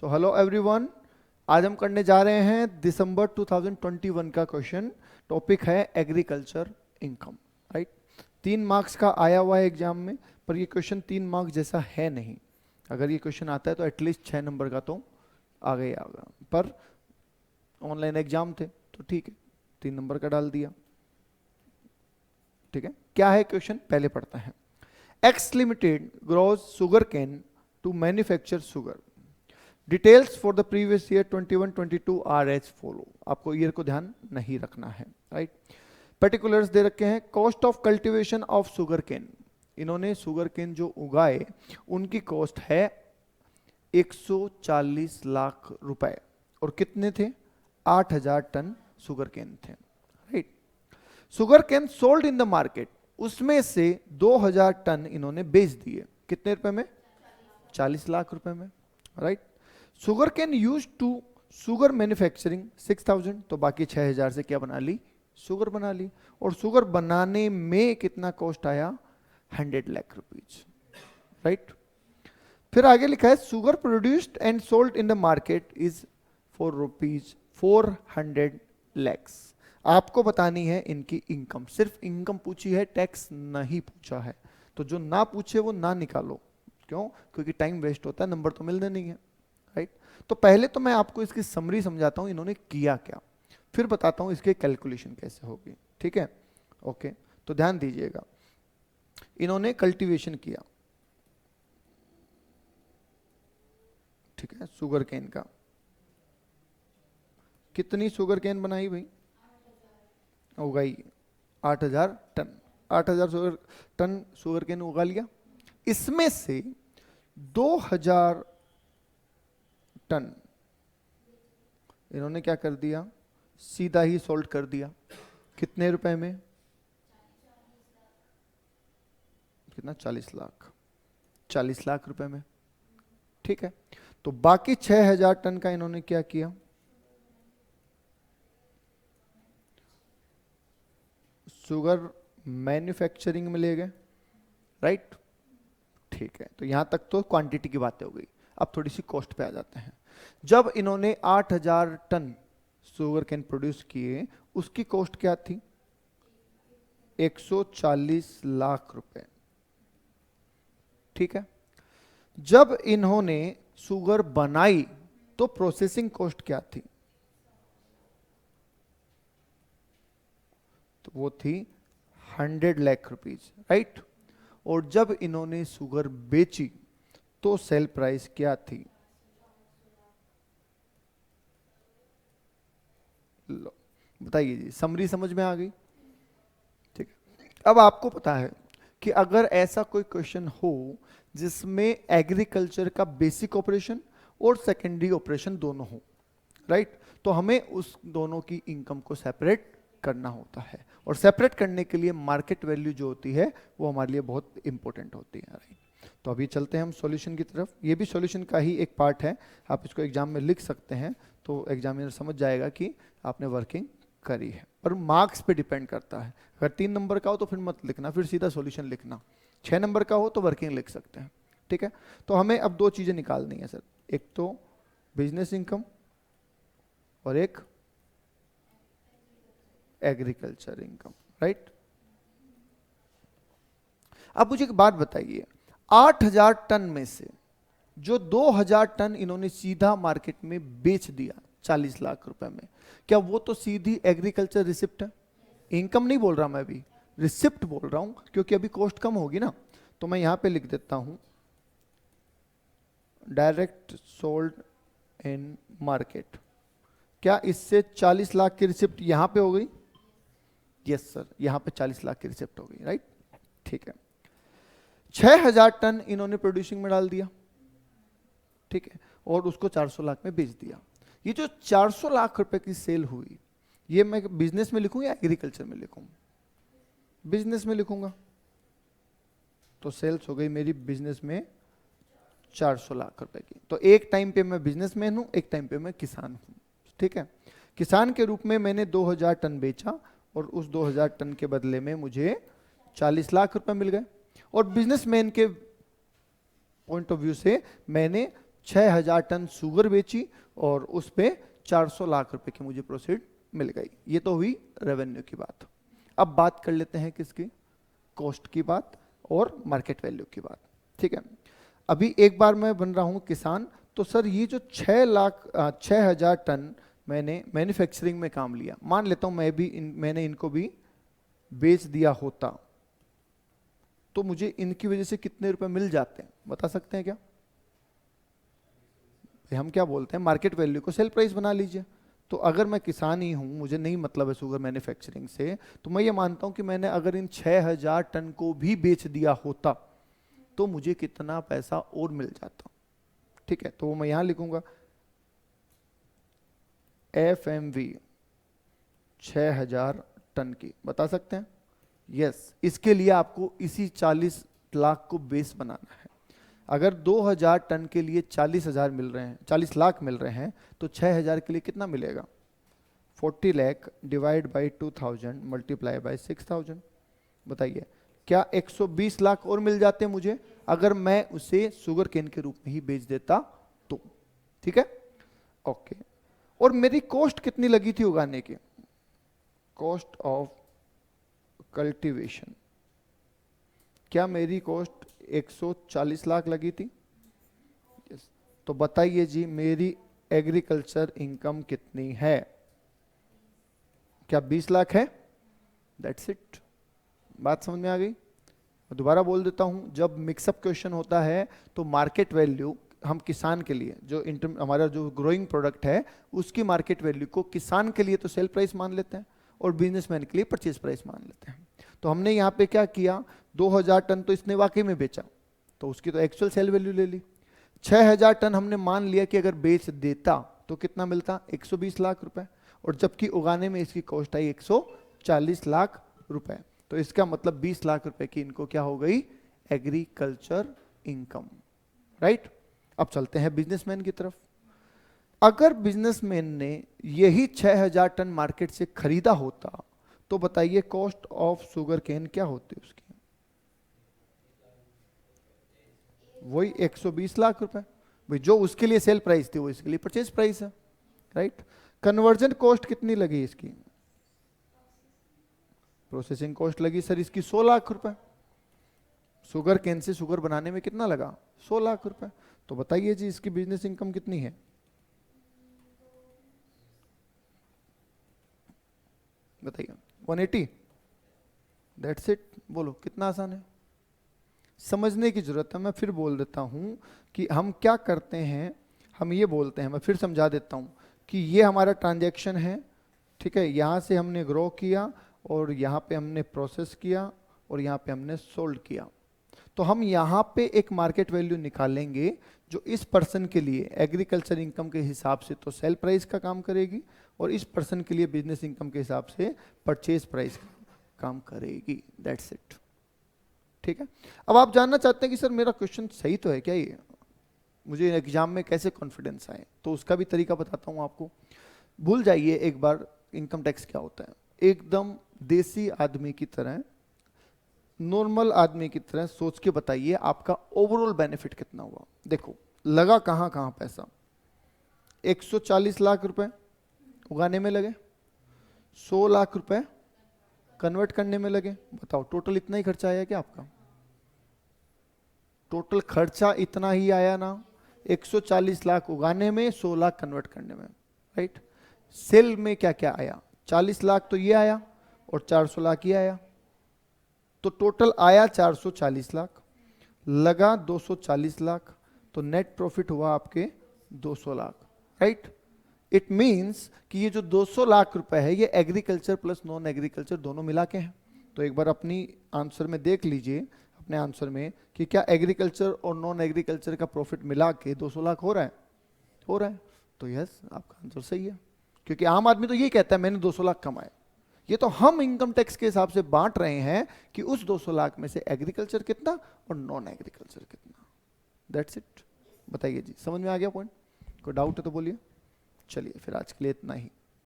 तो hello everyone, आज हम करने जा रहे हैं दिसंबर 2021 का क्वेश्चन। टॉपिक है एग्रीकल्चर इनकम। राइट, 3 मार्क्स का आया हुआ है एग्जाम में, पर ये क्वेश्चन 3 मार्क्स जैसा है नहीं। अगर ये क्वेश्चन आता है तो एटलीस्ट 6 नंबर का तो आ गया ही आगा, पर ऑनलाइन एग्जाम थे तो ठीक है, 3 नंबर का डाल दिया। ठीक है, क्या है क्वेश्चन पहले पढ़ते हैं। X limited grows sugar cane to manufacture sugar. Details for the previous year 21-22 are as follow. आपको ईयर को ध्यान नहीं रखना है। राइट, पर्टिकुलर्स दे रखे हैं। Cost of cultivation of sugar cane, इन्होंने शुगर केन जो उगाए उनकी कॉस्ट है 140 लाख रुपए, और कितने थे? 8000 टन शुगर केन थे। Right, sugar cane sold in the market, उसमें से 2000 टन इन्होंने बेच दिए। कितने रुपए में? 40 लाख रुपए में। Right, sugar cane use to sugar manufacturing 6000, तो बाकी 6000 से क्या बना ली? शुगर बना ली। और शुगर बनाने में कितना कॉस्ट आया? 100 लाख रुपीज। राइट, फिर आगे लिखा है sugar produced and sold in the market is ₹400 lakhs. आपको बतानी है इनकी इनकम, सिर्फ इनकम पूछी है, टैक्स नहीं पूछा है। तो जो ना पूछे वो ना निकालो। क्यों? क्योंकि टाइम वेस्ट होता है, नंबर तो मिलने नहीं है। राइट, तो पहले तो मैं आपको इसकी समरी समझाता हूं इन्होंने किया क्या, फिर बताता हूं इसके कैलकुलेशन कैसे होगी। ठीक है, ओके, तो ध्यान दीजिएगा। इन्होंने कल्टीवेशन किया, ठीक है, शुगर केन का। कितनी शुगर केन बनाई भाई? उगाई 8000 टन। 8000 टन शुगर केन उगा लिया। इसमें से 2000 टन इन्होंने क्या कर दिया? सीधा ही सोल्ड कर दिया। कितने रुपए में? कितना? 40 लाख। 40 लाख रुपए में। ठीक है, तो बाकी 6000 टन का इन्होंने क्या किया? शुगर मैन्युफैक्चरिंग में ले गए। राइट, ठीक है, तो यहां तक तो क्वांटिटी की बातें हो गई। अब थोड़ी सी कॉस्ट पे आ जाते हैं। जब इन्होंने 8000 टन शुगर कैन प्रोड्यूस किए, उसकी कॉस्ट क्या थी? 140 लाख रुपए। ठीक है, जब इन्होंने शुगर बनाई तो प्रोसेसिंग कॉस्ट क्या थी? तो वो थी 100 लाख रुपीज। राइट, और जब इन्होंने शुगर बेची तो सेल प्राइस क्या थी? लो बताइए जी, समरी समझ में आ गई? ठीक है, अब आपको पता है कि अगर ऐसा कोई क्वेश्चन हो जिसमें एग्रीकल्चर का बेसिक ऑपरेशन और सेकेंडरी ऑपरेशन दोनों हो, राइट, तो हमें उस दोनों की इनकम को सेपरेट करना होता है। और सेपरेट करने के लिए मार्केट वैल्यू जो होती है वो हमारे लिए बहुत इंपॉर्टेंट होती है। राइट, तो अभी चलते हैं हम सॉल्यूशन की तरफ। ये भी सॉल्यूशन का ही एक पार्ट है, आप इसको एग्जाम में लिख सकते हैं, तो एग्जामिनर समझ जाएगा कि आपने वर्किंग करी है। पर मार्क्स पे डिपेंड करता है। अगर 3 नंबर का हो तो फिर मत लिखना, फिर सीधा सॉल्यूशन लिखना। 6 नंबर का हो तो वर्किंग लिख सकते हैं। ठीक है, तो हमें अब 2 चीजें निकालनी है सर, एक तो बिजनेस इनकम और एक एग्रीकल्चर इनकम। राइट, अब मुझे एक बात बताइए, 8000 टन में से जो 2000 टन इन्होंने सीधा मार्केट में बेच दिया 40 लाख रुपए में, क्या वो तो सीधी एग्रीकल्चर रिसिप्ट है? इनकम नहीं बोल रहा मैं, अभी रिसिप्ट बोल रहा हूं, क्योंकि अभी कॉस्ट कम होगी ना। तो मैं यहां पे लिख देता हूं डायरेक्ट सोल्ड इन मार्केट। क्या इससे 40 लाख की रिसिप्ट यहां पे हो गई? यस सर, यहां पे 40 लाख की रिसिप्ट हो गई। राइट, ठीक है, 6000 टन इन्होंने प्रोड्यूसिंग में डाल दिया। ठीक है, और उसको 400 लाख में बेच दिया। ये जो 400 लाख रुपए की सेल हुई, ये मैं बिजनेस में लिखूं या एग्रीकल्चर में लिखूं? बिजनेस में लिखूंगा, तो सेल्स हो गई मेरी बिजनेस में 400 लाख रुपए की। तो एक टाइम पे मैं बिजनेसमैन हूं, एक टाइम पे मैं किसान हूं। ठीक है, किसान के रूप में मैंने 2000 टन बेचा, और उस 2000 टन के बदले में मुझे 40 लाख रुपए मिल गए। और बिजनेसमैन के पॉइंट ऑफ व्यू से मैंने 6,000 टन शुगर बेची और उस पे 400 लाख रुपए की मुझे प्रोसीड मिल गई। ये तो हुई रेवेन्यू की बात। अब बात कर लेते हैं किसकी, कॉस्ट की बात और मार्केट वैल्यू की बात। ठीक है, अभी एक बार मैं बन रहा हूं किसान, तो सर ये जो 6,000 टन मैंने मैन्युफैक्चरिंग में काम लिया, मान लेता हूं मैंने इनको भी बेच दिया होता, तो मुझे इनकी वजह से कितने रुपए मिल जाते हैं, बता सकते हैं क्या? हम क्या बोलते हैं, मार्केट वैल्यू को सेल प्राइस बना लीजिए। तो अगर मैं किसान ही हूं, मुझे नहीं मतलब है शुगर मैन्युफैक्चरिंग से, तो मैं ये मानता हूं कि मैंने अगर इन 6,000 टन को भी बेच दिया होता तो मुझे कितना पैसा और मिल जाता। ठीक है, तो मैं यहां लिखूंगा FMV 6,000 टन की, बता सकते हैं? यस, इसके लिए आपको इसी 40 लाख को बेस बनाना है। अगर 2,000 टन के लिए 40,000 मिल रहे हैं, 40 लाख मिल रहे हैं, तो 6,000 के लिए कितना मिलेगा? 40 lakh divide by 2,000 multiply by 6,000। बताइए, क्या 120 लाख और मिल जाते मुझे अगर मैं उसे शुगर केन के रूप में ही बेच देता तो? ठीक है, ओके। और मेरी कॉस्ट कितनी लगी थी उगाने की? कॉस्ट ऑफ कल्टीवेशन, क्या मेरी कॉस्ट 140 लाख लगी थी? yes. तो बताइए जी, मेरी एग्रीकल्चर इनकम कितनी है? क्या 20 लाख है? That's it. बात समझ में आ गई? मैं दोबारा बोल देता हूं, जब मिक्सअप क्वेश्चन होता है तो मार्केट वैल्यू हम किसान के लिए, जो हमारा जो ग्रोइंग प्रोडक्ट है उसकी मार्केट वैल्यू को किसान के लिए तो सेल प्राइस मान लेते हैं और बिजनेसमैन के लिए परचेज प्राइस मान लेते हैं। तो हमने यहाँ पे क्या किया, 2,000 टन तो इसने वाकई में बेचा, तो उसकी तो एक्चुअल सेल वैल्यू ले ली। 6,000 टन हमने मान लिया कि अगर बेच देता तो कितना मिलता? 120 लाख रुपए, और जबकि उगाने में इसकी कॉस्ट आई 140 लाख रुपए। तो इसका मतलब 20 लाख रुपए की इनको क्या हो गई? Agriculture income. राइट, अब चलते हैं बिजनेसमैन की तरफ। अगर बिजनेसमैन ने यही 6,000 टन मार्केट से खरीदा होता तो बताइए कॉस्ट ऑफ शुगर केन क्या होती उसकी? वही 120 लाख रुपए। भाई जो उसके लिए सेल प्राइस थी वो इसके लिए परचेज प्राइस है। राइट, कन्वर्जन कॉस्ट कितनी लगी इसकी? प्रोसेसिंग कॉस्ट लगी सर इसकी 100 लाख रुपए। शुगर केन से शुगर बनाने में कितना लगा? 100 लाख रुपए। तो बताइए जी इसकी बिजनेस इनकम कितनी है? बताइए 180। That's it. बोलो कितना आसान है, समझने की जरूरत है। मैं फिर बोल देता हूं कि हम क्या करते हैं, हम ये बोलते हैं, मैं फिर समझा देता हूं कि ये हमारा ट्रांजैक्शन है। ठीक है, यहां से हमने ग्रो किया और यहां पे हमने प्रोसेस किया और यहां पे हमने सोल्ड किया। तो हम यहाँ पे एक मार्केट वैल्यू निकालेंगे जो इस पर्सन के लिए एग्रीकल्चर इनकम के हिसाब से तो सेल प्राइस का काम करेगी और इस पर्सन के लिए बिजनेस इनकम के हिसाब से परचेज प्राइस का काम करेगी। That's it. ठीक है, अब आप जानना चाहते हैं कि सर मेरा क्वेश्चन सही तो है क्या, ये मुझे एग्जाम में कैसे कॉन्फिडेंस आए, तो उसका भी तरीका बताता हूँ आपको। भूल जाइए एक बार इनकम टैक्स क्या होता है, एकदम देसी आदमी की तरह, नॉर्मल आदमी की तरह सोच के बताइए आपका ओवरऑल बेनिफिट कितना हुआ। देखो लगा कहां कहां पैसा, 140 लाख रुपए उगाने में लगे, 100 लाख रुपए कन्वर्ट करने में लगे। बताओ टोटल इतना ही खर्चा आया क्या आपका? टोटल खर्चा इतना ही आया ना, 140 लाख उगाने में, 100 लाख कन्वर्ट करने में। राइट, सेल में क्या क्या आया? 40 लाख तो ये आया और 400 लाख ये आया, तो टोटल आया 440 लाख, लगा 240 लाख, तो नेट प्रॉफिट हुआ आपके 200 लाख। राइट, इट मींस कि ये जो 200 लाख रुपए है ये एग्रीकल्चर प्लस नॉन एग्रीकल्चर दोनों मिला के हैं। तो एक बार अपनी आंसर में देख लीजिए, अपने आंसर में कि क्या एग्रीकल्चर और नॉन एग्रीकल्चर का प्रॉफिट मिला के 200 लाख हो रहा है? हो रहा है, तो यस आपका आंसर सही है। क्योंकि आम आदमी तो ये कहता है मैंने 200 लाख कमाए, ये तो हम इनकम टैक्स के हिसाब से बांट रहे हैं कि उस 200 लाख में से एग्रीकल्चर कितना और नॉन एग्रीकल्चर कितना। That's it. बताइए जी समझ में आ गया पॉइंट? कोई डाउट है तो बोलिए। चलिए फिर आज के लिए इतना ही।